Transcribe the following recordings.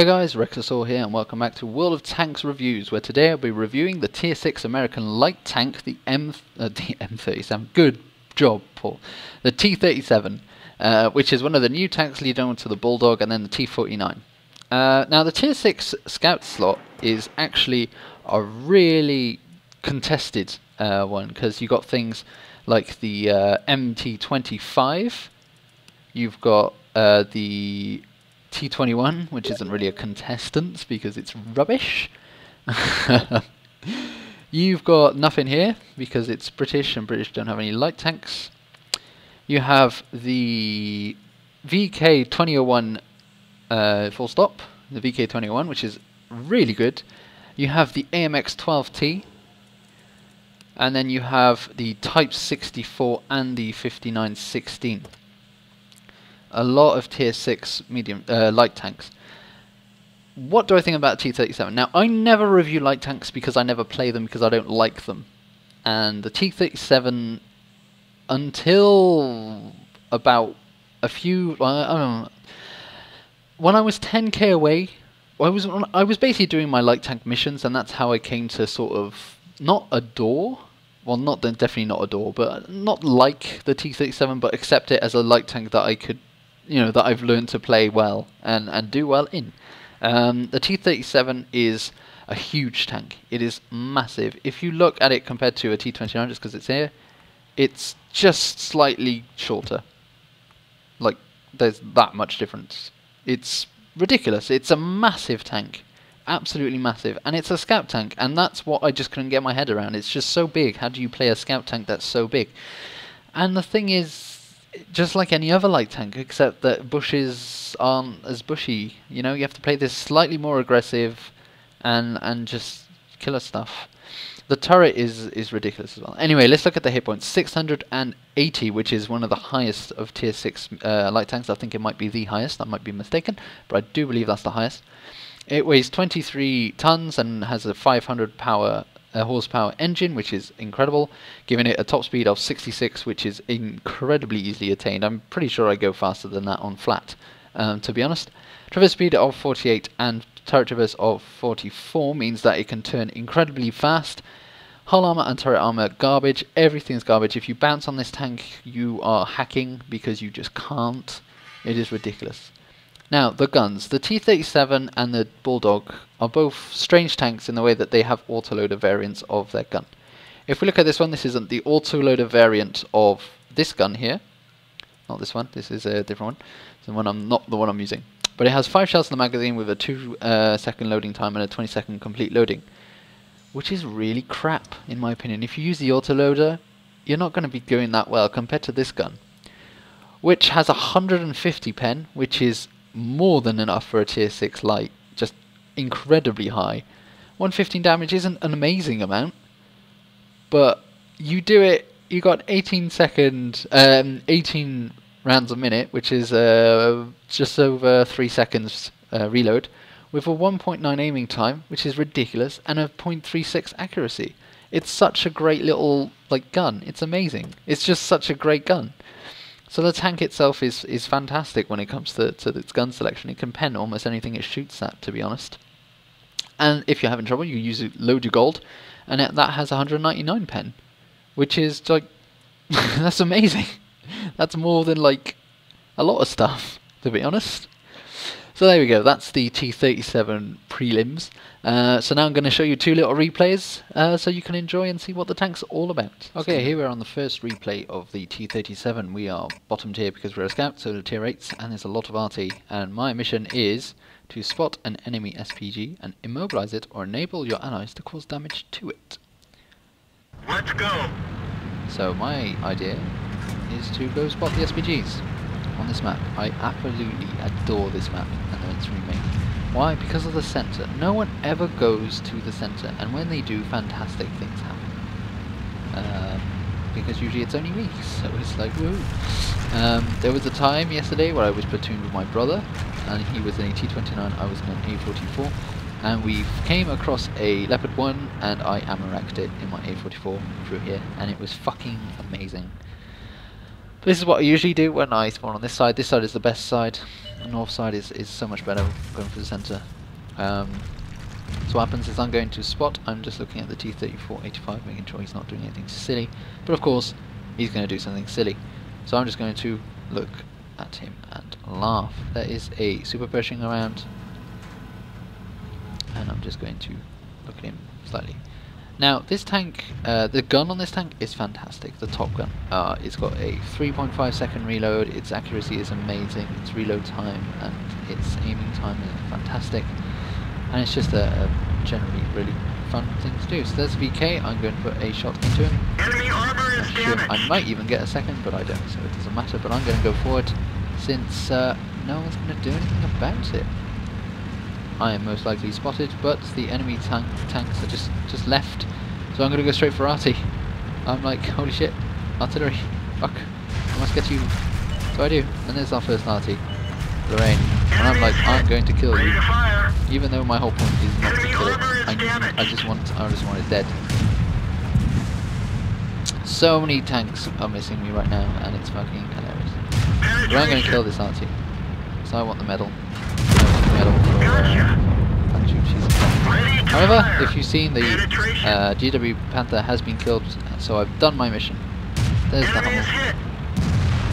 Hey guys, Rexasaur here and welcome back to World of Tanks Reviews, where today I'll be reviewing the Tier 6 American light tank, the M37. Good job, Paul. The T37, which is one of the new tanks leading on to the Bulldog and then the T49. Now the Tier 6 Scout slot is actually a really contested one, because you've got things like the MT25, you've got the T21, which isn't really a contestant because it's rubbish. You've got nothing here because it's British and British don't have any light tanks. You have the VK2001 full stop, the VK2001, which is really good. You have the AMX-12T, and then you have the Type 64 and the 5916. A lot of Tier 6 medium light tanks. What do I think about T37? Now, I never review light tanks because I never play them because I don't like them. And the T37, until about a few, I don't know, when I was 10k away, I was basically doing my light tank missions, and that's how I came to sort of not adore. Well, definitely not adore, but not like the T37, but accept it as a light tank that I could, that I've learned to play well and do well in. The T37 is a huge tank. It is massive. If you look at it compared to a T29, just because it's here, it's just slightly shorter. Like, there's that much difference. It's ridiculous. It's a massive tank. Absolutely massive. And it's a scout tank, and that's what I just couldn't get my head around. It's just so big. How do you play a scout tank that's so big? And the thing is, just like any other light tank, except that bushes aren't as bushy. You have to play this slightly more aggressive and just killer stuff. The turret is ridiculous as well. Anyway, let's look at the hit points. 680, which is one of the highest of Tier 6 light tanks. I think it might be the highest. I might be mistaken, but I do believe that's the highest. It weighs 23 tons and has a 500 horsepower engine, which is incredible, giving it a top speed of 66, which is incredibly easily attained. I'm pretty sure I go faster than that on flat, to be honest. Traverse speed of 48 and turret traverse of 44 means that it can turn incredibly fast. Hull armor and turret armor, garbage. Everything's garbage. If you bounce on this tank, you are hacking because you just can't. It is ridiculous. Now, the guns. The T37 and the Bulldog are both strange tanks in the way that they have autoloader variants of their gun. If we look at this one, this isn't the autoloader variant of this gun here. Not this one. This is a different one. It's the one not the one I'm using. But it has 5 shells in the magazine with a 2-second loading time and a 20-second complete loading, which is really crap, in my opinion. If you use the autoloader, you're not going to be doing that well compared to this gun, which has 150 pen, which is more than enough for a Tier 6 light, just incredibly high. 115 damage isn't an amazing amount, but you do it, you got 18 rounds a minute, which is just over 3 seconds reload, with a 1.9 aiming time, which is ridiculous, and a 0.36 accuracy. It's such a great little gun. It's amazing. It's just such a great gun. So the tank itself is fantastic when it comes to its gun selection. It can pen almost anything it shoots at, to be honest. And if you're having trouble, you use load your gold, and that has 199 pen, which is that's amazing. That's more than a lot of stuff, to be honest. So there we go, that's the T37 prelims. So now I'm going to show you 2 little replays so you can enjoy and see what the tank's all about. Okay, here we're on the first replay of the T37. We are bottom tier because we're a scout, so the tier 8s, and there's a lot of RT. And my mission is to spot an enemy SPG and immobilize it or enable your allies to cause damage to it. Let's go! So my idea is to go spot the SPGs on this map. I absolutely adore this map and its remake. Why? Because of the center. No one ever goes to the center, and when they do, fantastic things happen. Because usually it's only me, so it's like, woo. There was a time yesterday where I was platooned with my brother, and he was in a T29, I was in an A44, and we came across a Leopard 1, and I ammo-racked it in my A44 through here, and it was fucking amazing. This is what I usually do when I spawn on this side. This side is the best side. The north side is so much better going for the centre. So what happens is I'm going to spot. I'm just looking at the T3485, making sure he's not doing anything silly. But of course, he's going to do something silly. So I'm just going to look at him and laugh. There is a super Pershing around. And I'm just going to look at him slightly. Now, this tank, the gun on this tank is fantastic, the top gun. It's got a 3.5 second reload, its accuracy is amazing, its reload time and its aiming time is fantastic. And it's just a generally really fun thing to do. So there's VK, I'm going to put a shot into him. Enemy armor is damaged. I might even get a second, but I don't, so it doesn't matter. But I'm going to go forward, since no one's going to do anything about it. I am most likely spotted, but the enemy tanks are just left. So I'm going to go straight for Arty. I'm like, holy shit, artillery, fuck, I must get you. So I do, and there's our first Arty, Lorraine. And I'm like, I'm going to kill you, even though my whole point is not to kill it. I just want it dead. So many tanks are missing me right now, and it's fucking hilarious. But I'm going to kill this Arty. So I want the medal. However, if you've seen, the GW Panther has been killed, so I've done my mission. There's the Hummel.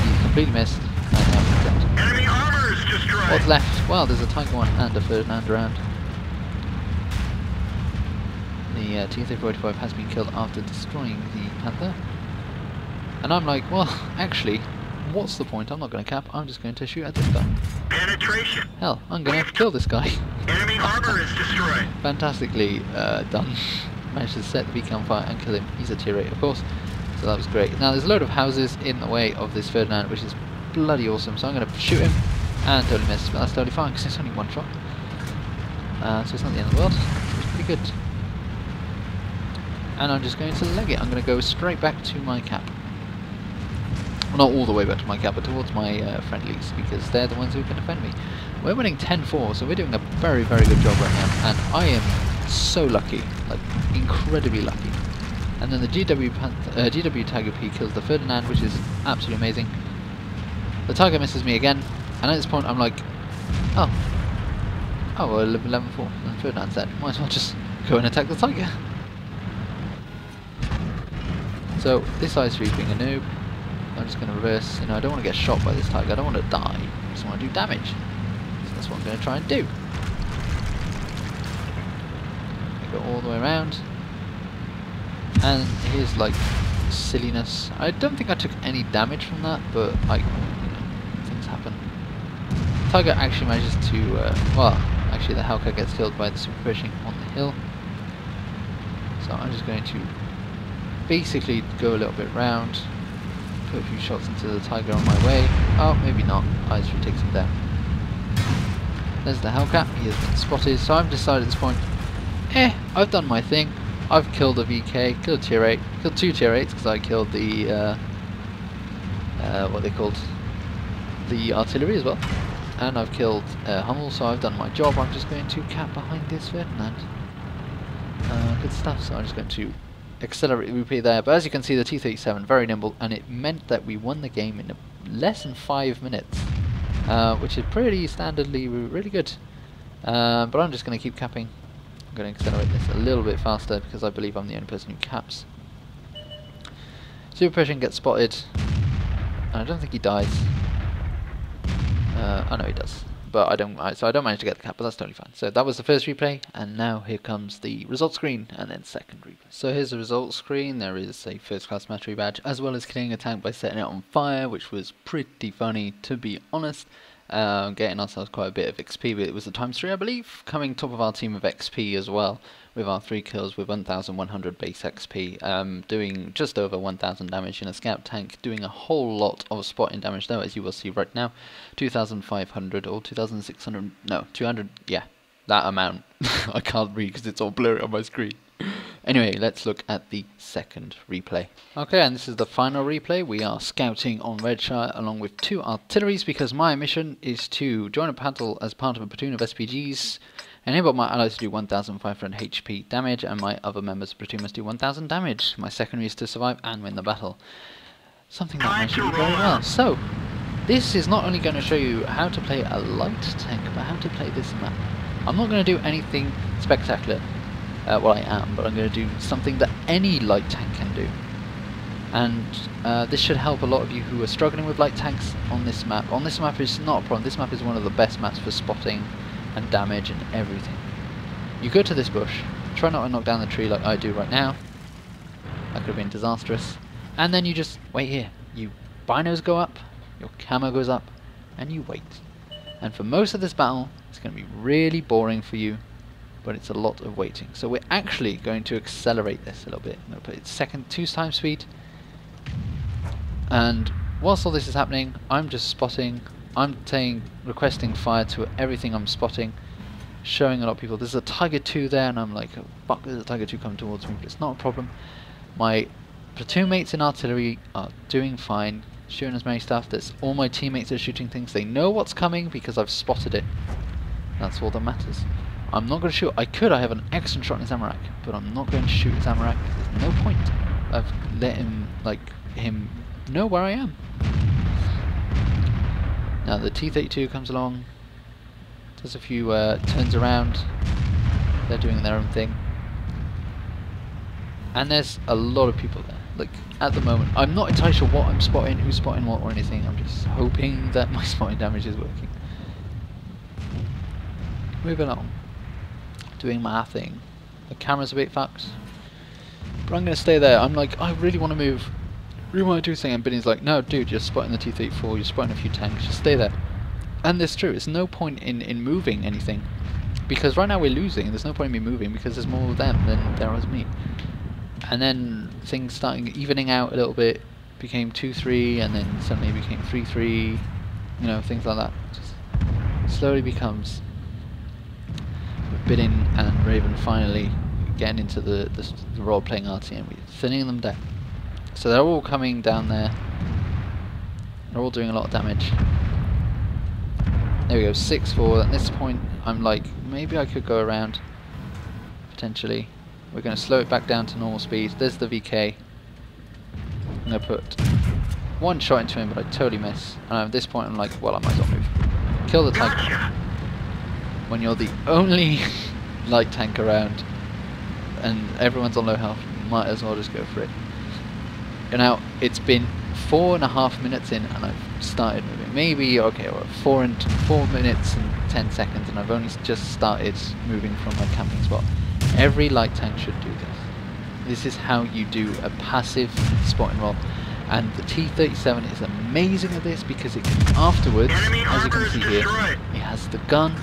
He's completely missed, and now he's dead. Enemy armor is destroyed. What's left? Well, there's a Tiger 1 and a Ferdinand around. The T-3485 has been killed after destroying the Panther. And I'm like, well, actually, what's the point? I'm not going to cap, I'm just going to shoot at this guy. Penetration. Hell, I'm going to have to kill this guy. Enemy armor is destroyed. Fantastically done. Managed to set the beacon on fire and kill him. He's a tier 8, of course, so that was great. Now there's a load of houses in the way of this Ferdinand, which is bloody awesome, so I'm going to shoot him and totally miss, but that's totally fine because it's only one shot. So it's not the end of the world, it's pretty good. And I'm just going to leg it. I'm going to go straight back to my cap. Well, not all the way back to my cap, but towards my friendlies, because they're the ones who can defend me. We're winning 10-4, so we're doing a very, very good job right now, and I am so lucky, like incredibly lucky. And then the GW Tiger P kills the Ferdinand, which is absolutely amazing. The Tiger misses me again, and at this point I'm like, oh well, 11-4, and Ferdinand's dead. Might as well just go and attack the Tiger. So this Ice Reef being a noob, I'm just going to reverse. You know, I don't want to get shot by this Tiger. I don't want to die. I just want to do damage. So that's what I'm going to try and do. I go all the way around. And here's like silliness. I don't think I took any damage from that, but like, you know, things happen. Tiger actually manages to, well, actually the Hellcat gets killed by the super Pershing on the hill. So I'm just going to basically go a little bit round. Put a few shots into the Tiger on my way. Oh, maybe not. Ice Reef takes him down. There's the Hellcat. He has been spotted. So I've decided at this point, I've done my thing. I've killed a VK, killed a tier 8, killed 2 tier 8s because I killed the, what they called, the artillery as well. And I've killed Hummel, so I've done my job. I'm just going to cap behind this Ferdinand. Good stuff. So I'm just going to accelerate repeat there. But as you can see, the T37 very nimble, and it meant that we won the game in less than 5 minutes, which is pretty standardly really good. But I'm just going to keep capping. I'm going to accelerate this a little bit faster because I believe I'm the only person who caps. Super Pershing gets spotted. I don't think he dies. Oh no, he does. But I don't manage to get the cap, but that's totally fine. So that was the first replay, and now here comes the results screen, and then second replay. So here's the results screen. There is a first class mastery badge, as well as killing a tank by setting it on fire, which was pretty funny, to be honest. Getting ourselves quite a bit of XP, but it was the ×3, I believe, coming top of our team of XP as well, with our 3 kills with 1,100 base XP, doing just over 1,000 damage in a scout tank, doing a whole lot of spotting damage though, as you will see right now, 2,500 or 2,600, no, 200, yeah, that amount. I can't read because it's all blurry on my screen. Anyway, let's look at the second replay. Okay, and this is the final replay. We are scouting on Redshire along with 2 artilleries because my mission is to join a battle as part of a platoon of SPGs, enable my allies to do 1,500 HP damage, and my other members of the platoon must do 1,000 damage. My secondary is to survive and win the battle. something that might show you very well. So, this is not only going to show you how to play a light tank, but how to play this map. I'm not going to do anything spectacular. Well, I am, but I'm going to do something that any light tank can do. And this should help a lot of you who are struggling with light tanks on this map. On this map is not a problem. This map is one of the best maps for spotting and damage and everything. You go to this bush, try not to knock down the tree like I do right now. That could have been disastrous. And then you just wait here. You binos go up, your camo goes up, and you wait. And for most of this battle, it's going to be really boring for you, but it's a lot of waiting. So we're actually going to accelerate this a little bit. I'm going to put it second 2 times speed. And whilst all this is happening, I'm just spotting. I'm requesting fire to everything I'm spotting, showing a lot of people. There's a Tiger 2 there, and I'm like, oh, fuck, there's a Tiger 2 coming towards me, but it's not a problem. My platoon mates in artillery are doing fine, shooting as many stuff. There's all my teammates are shooting things. They know what's coming because I've spotted it. That's all that matters. I'm not going to shoot. I have an excellent shot in his Amarak, but I'm not going to shoot his Amarak. There's no point. I've let him, him know where I am. Now the T37 comes along, does a few turns around. They're doing their own thing. And there's a lot of people there. Like, at the moment, I'm not entirely sure what I'm spotting, who's spotting what or anything. I'm just hoping that my spotting damage is working. Moving on. Doing my thing. The camera's a bit fucked, but I'm going to stay there. I'm like, I really want to move. Really want to do something. And Benny's like, no, dude, you're spotting the T-34, you're spotting a few tanks, just stay there. And it's true, there's no point in moving anything. Because right now we're losing, there's no point in me moving because there's more of them than there was me. And then things starting evening out a little bit, became 2-3, and then suddenly became 3-3, you know, things like that. Just slowly becomes Bidding and Raven finally getting into the role playing RTM, we're thinning them down. So they're all coming down there, they're all doing a lot of damage. There we go, 6-4. At this point I'm like, maybe I could go around, potentially. We're going to slow it back down to normal speed. There's the VK. I'm going to put one shot into him, but I totally miss. And at this point I'm like, well, I might as well move. Kill the Tiger. When you're the only light tank around and everyone's on low health, you might as well just go for it. And now it's been 4.5 minutes in and I've started moving. Maybe, okay, or 4 minutes and 10 seconds and I've only just started moving from my camping spot. Every light tank should do this. This is how you do a passive spot and roll. And the T37 is amazing at this because it can afterwards, as you can see here, it has the gun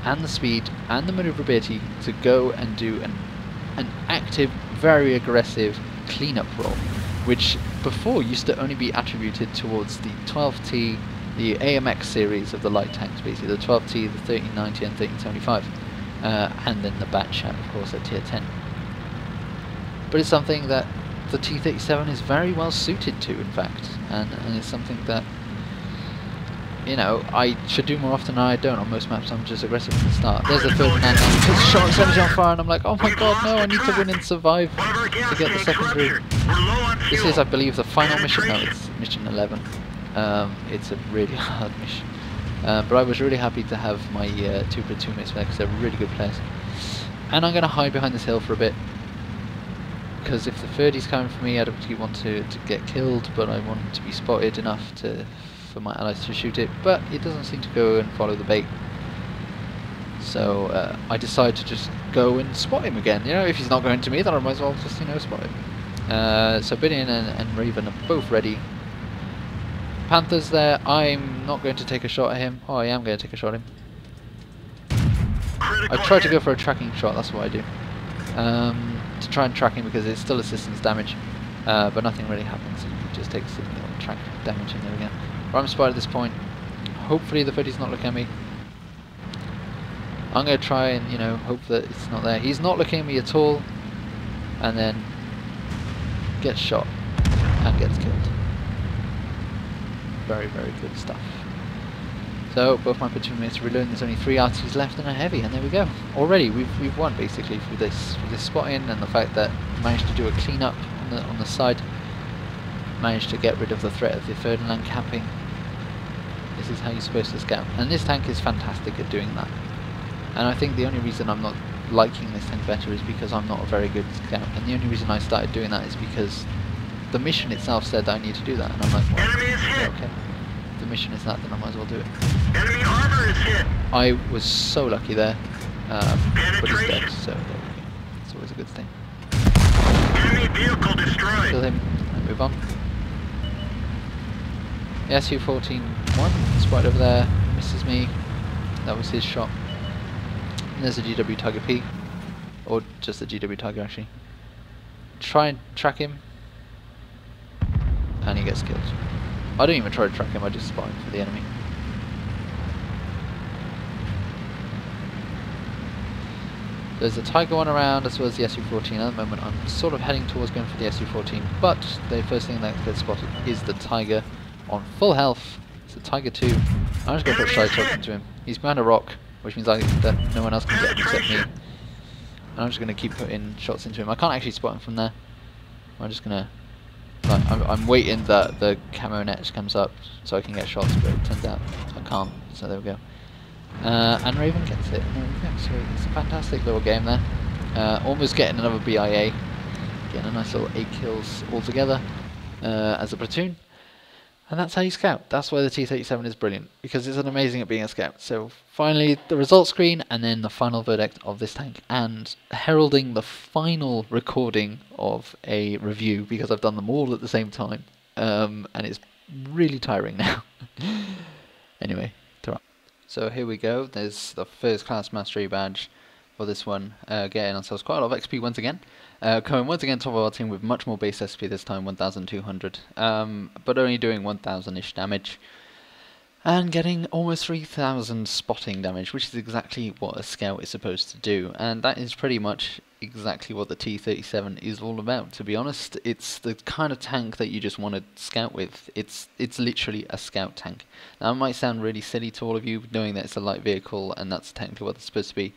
and the speed and the maneuverability to go and do an active, very aggressive cleanup roll, which before used to only be attributed towards the 12T, the AMX series of the light tanks, basically the 12T, the 1390 and 1375, and then the Bat Chat, of course, at tier 10. But it's something that the T37 is very well suited to, in fact, and it's something that, you know, I should do more often than I don't. On most maps I'm just aggressive from the start. There's the third man, just shot energy on fire, and I'm like, oh my god, no, I need to win and survive to get the secondary. This is, I believe, the final mission. No, it's mission 11. It's a really hard mission. But I was really happy to have my 2 platoon mates there because they're really good players. And I'm going to hide behind this hill for a bit, because if the 30's coming for me, I don't really want to get killed, but I want to be spotted enough for my allies to shoot it, but it doesn't seem to go and follow the bait. So I decide to just go and spot him again. You know, if he's not going to me, then I might as well just, you know, spot him. So Bidian and Raven are both ready. Panther's there. I'm not going to take a shot at him. Oh, I am going to take a shot at him. I try to go for a tracking shot, that's what I do. To try and track him because it's still assistance damage, but nothing really happens. He just takes the track damage and there we go. I'm spotted at this point. Hopefully the 30's not looking at me. I'm going to try and, you know, hope that it's not there. He's not looking at me at all, and then gets shot and gets killed. Very, very good stuff. So both my platoon mates reloading. There's only 3 artillery left and a heavy, and there we go. Already we've won basically through this spotting and the fact that we managed to do a clean up on the side. managed to get rid of the threat of the Ferdinand capping. This is how you're supposed to scout, and this tank is fantastic at doing that. And I think the only reason I'm not liking this tank better is because I'm not a very good scout, and the only reason I started doing that is because the mission itself said that I need to do that, and I'm like, well, Enemy is hit. yeah, okay, the mission is that, then I might as well do it. Enemy armor is hit. I was so lucky there, but he's dead, Penetration. so there we go. It's always a good thing. Enemy vehicle Kill destroyed. him and move on. The SU-14-1, it's right over there, misses me. That was his shot. And there's a GW Tiger P, or just a GW Tiger actually. Try and track him, and he gets killed. I don't even try to track him, I just spot him for the enemy. There's a Tiger 1 around as well as the SU-14. At the moment I'm sort of heading towards going for the SU-14, but the first thing that gets spotted is the Tiger on full health. It's a Tiger 2. I'm just going to put side shots into him. He's behind a rock, which means that no one else can get him except me. And I'm just going to keep putting shots into him. I can't actually spot him from there. I'm just going to... Like, I'm waiting that the camo net comes up so I can get shots, but it turns out I can't, so there we go. And Raven gets it, and there we go. So it's a fantastic little game there. Almost getting another BIA. Getting a nice little 8 kills altogether as a platoon. And that's how you scout. That's why the T37 is brilliant, because it's amazing at being a scout. So finally the result screen, and then the final verdict of this tank, and heralding the final recording of a review, because I've done them all at the same time, and it's really tiring now. Anyway, ta-ra. So here we go. There's the first class mastery badge for this one, getting ourselves quite a lot of XP once again. Coming once again top of our team with much more base SP this time, 1200, but only doing 1000-ish damage, and getting almost 3000 spotting damage, which is exactly what a scout is supposed to do, and that is pretty much exactly what the T37 is all about, to be honest. It's the kind of tank that you just want to scout with. It's literally a scout tank. Now it might sound really silly to all of you, knowing that it's a light vehicle and that's technically what it's supposed to be.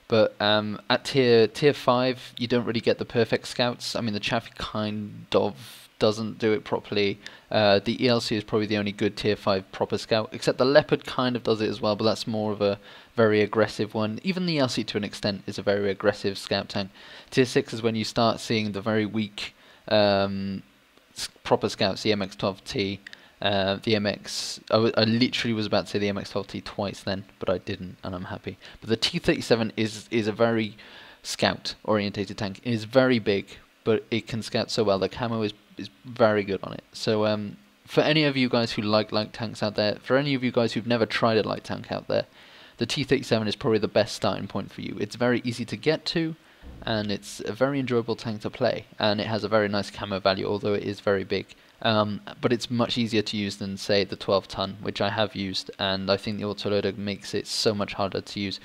But at tier 5, you don't really get the perfect scouts. I mean, the Chaffee kind of doesn't do it properly. The ELC is probably the only good tier 5 proper scout, except the Leopard kind of does it as well, but that's more of a very aggressive one. Even the ELC to an extent is a very aggressive scout tank. Tier 6 is when you start seeing the very weak proper scouts, the MX-12T. The MX, I literally was about to say the MX-12T twice then, but I didn't, and I'm happy. But the T37 is a very scout-orientated tank. It is very big, but it can scout so well. The camo is very good on it. So for any of you guys who like light tanks out there, for any of you guys who've never tried a light tank out there, the T37 is probably the best starting point for you. It's very easy to get to, and it's a very enjoyable tank to play, and it has a very nice camo value, although it is very big. But it's much easier to use than, say, the 12-ton, which I have used, and I think the autoloader makes it so much harder to use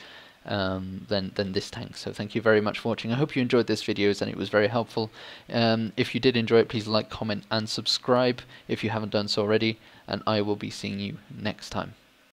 than this tank. So thank you very much for watching. I hope you enjoyed this video and it was very helpful. If you did enjoy it, please like, comment and subscribe if you haven't done so already, and I will be seeing you next time.